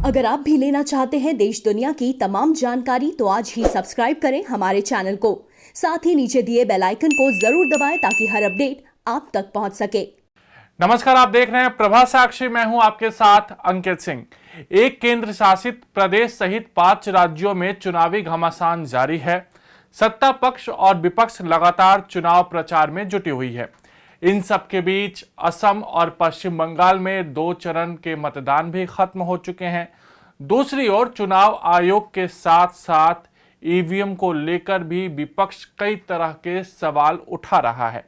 अगर आप भी लेना चाहते हैं देश दुनिया की तमाम जानकारी तो आज ही सब्सक्राइब करें हमारे चैनल को। साथ ही नीचे दिए बेल आइकन को जरूर दबाएं ताकि हर अपडेट आप तक पहुंच सके। नमस्कार, आप देख रहे हैं प्रभा साक्षी। मैं हूं आपके साथ अंकित सिंह। एक केंद्र शासित प्रदेश सहित 5 राज्यों में चुनावी घमासान जारी है। सत्ता पक्ष और विपक्ष लगातार चुनाव प्रचार में जुटी हुई है। इन सब के बीच असम और पश्चिम बंगाल में 2 चरण के मतदान भी खत्म हो चुके हैं। दूसरी ओर चुनाव आयोग के साथ साथ ईवीएम को लेकर भी विपक्ष कई तरह के सवाल उठा रहा है।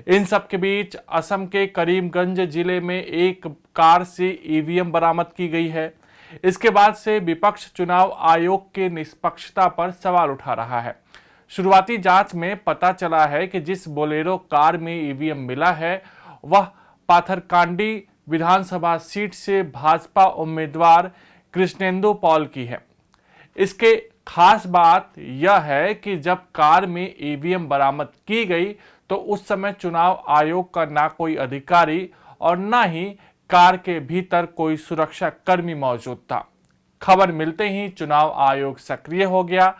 इन सब के बीच असम के करीमगंज जिले में एक कार से ईवीएम बरामद की गई है। इसके बाद से विपक्ष चुनाव आयोग के निष्पक्षता पर सवाल उठा रहा है। शुरुआती जांच में पता चला है कि जिस बोलेरो कार में ईवीएम मिला है वह पाथरकांडी विधानसभा सीट से भाजपा उम्मीदवार कृष्णेंदु पॉल की है। इसके खास बात यह है कि जब कार में ईवीएम बरामद की गई तो उस समय चुनाव आयोग का ना कोई अधिकारी और ना ही कार के भीतर कोई सुरक्षा कर्मी मौजूद था। खबर मिलते ही चुनाव आयोग सक्रिय हो गया।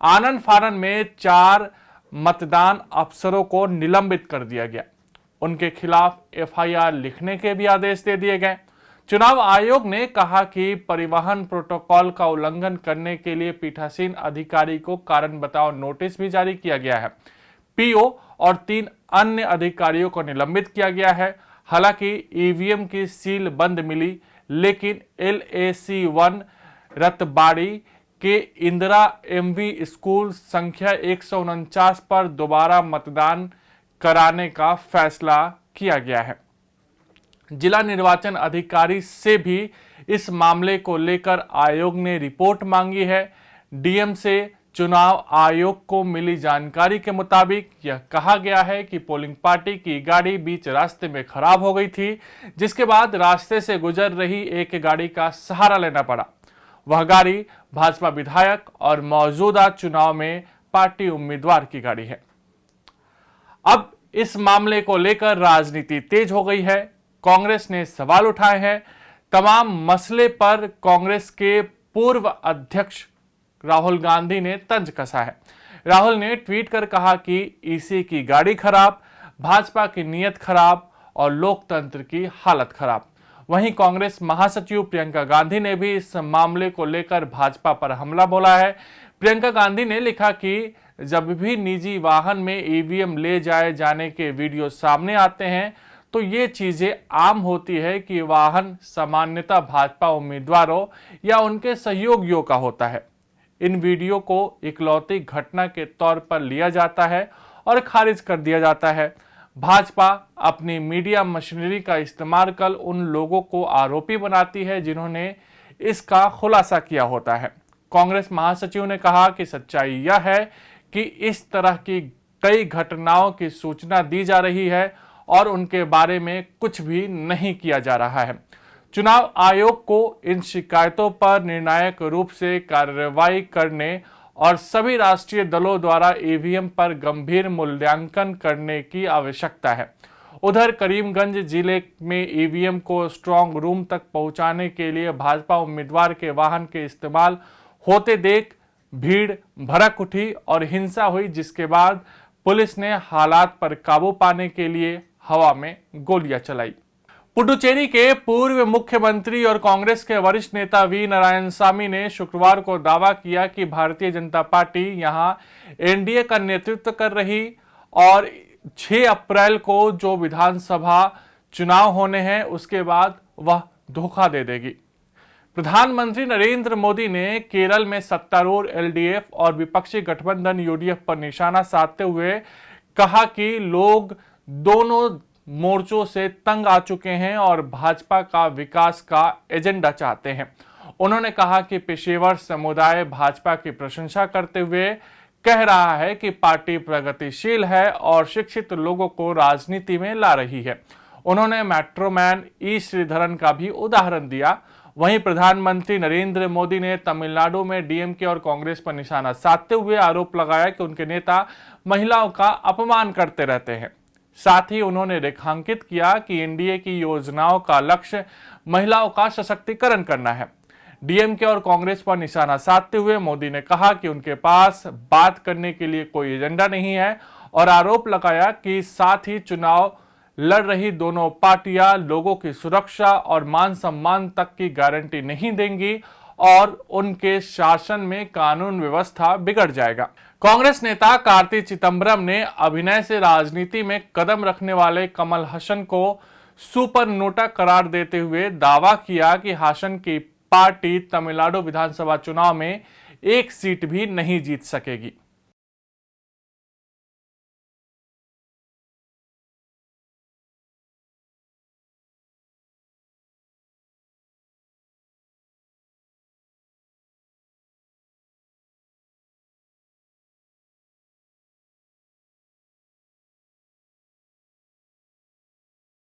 आनन फानन में 4 मतदान अफसरों को निलंबित कर दिया गया। उनके खिलाफ एफआईआर लिखने के भी आदेश दे दिए गए। चुनाव आयोग ने कहा कि परिवहन प्रोटोकॉल का उल्लंघन करने के लिए पीठासीन अधिकारी को कारण बताओ नोटिस भी जारी किया गया है। पीओ और 3 अन्य अधिकारियों को निलंबित किया गया है। हालांकि ईवीएम की सील बंद मिली, लेकिन LAC 1 रतबाड़ी के इंदिरा MV स्कूल संख्या 149 पर दोबारा मतदान कराने का फैसला किया गया है। जिला निर्वाचन अधिकारी से भी इस मामले को लेकर आयोग ने रिपोर्ट मांगी है। डीएम से चुनाव आयोग को मिली जानकारी के मुताबिक यह कहा गया है कि पोलिंग पार्टी की गाड़ी बीच रास्ते में खराब हो गई थी, जिसके बाद रास्ते से गुजर रही एक गाड़ी का सहारा लेना पड़ा। वह गाड़ी भाजपा विधायक और मौजूदा चुनाव में पार्टी उम्मीदवार की गाड़ी है। अब इस मामले को लेकर राजनीति तेज हो गई है। कांग्रेस ने सवाल उठाए हैं। तमाम मसले पर कांग्रेस के पूर्व अध्यक्ष राहुल गांधी ने तंज कसा है। राहुल ने ट्वीट कर कहा कि ईसी की गाड़ी खराब, भाजपा की नीयत खराब और लोकतंत्र की हालत खराब। वहीं कांग्रेस महासचिव प्रियंका गांधी ने भी इस मामले को लेकर भाजपा पर हमला बोला है। प्रियंका गांधी ने लिखा कि जब भी निजी वाहन में ईवीएम ले जाए जाने के वीडियो सामने आते हैं तो ये चीजें आम होती है कि वाहन सामान्यतः भाजपा उम्मीदवारों या उनके सहयोगियों का होता है। इन वीडियो को इकलौती घटना के तौर पर लिया जाता है और खारिज कर दिया जाता है। भाजपा अपनी मीडिया मशीनरी का इस्तेमाल कर उन लोगों को आरोपी बनाती है जिन्होंने इसका खुलासा किया होता है। कांग्रेस महासचिव ने कहा कि सच्चाई यह है कि इस तरह की कई घटनाओं की सूचना दी जा रही है और उनके बारे में कुछ भी नहीं किया जा रहा है। चुनाव आयोग को इन शिकायतों पर निर्णायक रूप से कार्रवाई करने और सभी राष्ट्रीय दलों द्वारा ईवीएम पर गंभीर मूल्यांकन करने की आवश्यकता है। उधर करीमगंज जिले में ईवीएम को स्ट्रांग रूम तक पहुंचाने के लिए भाजपा उम्मीदवार के वाहन के इस्तेमाल होते देख भीड़ भड़क उठी और हिंसा हुई, जिसके बाद पुलिस ने हालात पर काबू पाने के लिए हवा में गोलियां चलाई। पुडुचेरी के पूर्व मुख्यमंत्री और कांग्रेस के वरिष्ठ नेता वी नारायणसामी ने शुक्रवार को दावा किया कि भारतीय जनता पार्टी यहां एनडीए का नेतृत्व कर रही और 6 अप्रैल को जो विधानसभा चुनाव होने हैं उसके बाद वह धोखा दे देगी। प्रधानमंत्री नरेंद्र मोदी ने केरल में सत्तारूढ़ एलडीएफ और विपक्षी गठबंधन यूडीएफ पर निशाना साधते हुए कहा कि लोग दोनों मोर्चों से तंग आ चुके हैं और भाजपा का विकास का एजेंडा चाहते हैं। उन्होंने कहा कि पेशेवर समुदाय भाजपा की प्रशंसा करते हुए कह रहा है कि पार्टी प्रगतिशील है और शिक्षित लोगों को राजनीति में ला रही है। उन्होंने मेट्रोमैन ई श्रीधरन का भी उदाहरण दिया। वहीं प्रधानमंत्री नरेंद्र मोदी ने तमिलनाडु में डीएमके और कांग्रेस पर निशाना साधते हुए आरोप लगाया कि उनके नेता महिलाओं का अपमान करते रहते हैं। साथ ही उन्होंने रेखांकित किया कि एनडीए की योजनाओं का लक्ष्य महिलाओं का सशक्तिकरण करना है। डीएमके और कांग्रेस पर निशाना साधते हुए मोदी ने कहा कि उनके पास बात करने के लिए कोई एजेंडा नहीं है और आरोप लगाया कि साथ ही चुनाव लड़ रही दोनों पार्टियां लोगों की सुरक्षा और मान सम्मान तक की गारंटी नहीं देंगी और उनके शासन में कानून व्यवस्था बिगड़ जाएगा। कांग्रेस नेता कार्ति चिदंबरम ने अभिनय से राजनीति में कदम रखने वाले कमल हासन को सुपर नोटा करार देते हुए दावा किया कि हासन की पार्टी तमिलनाडु विधानसभा चुनाव में एक सीट भी नहीं जीत सकेगी।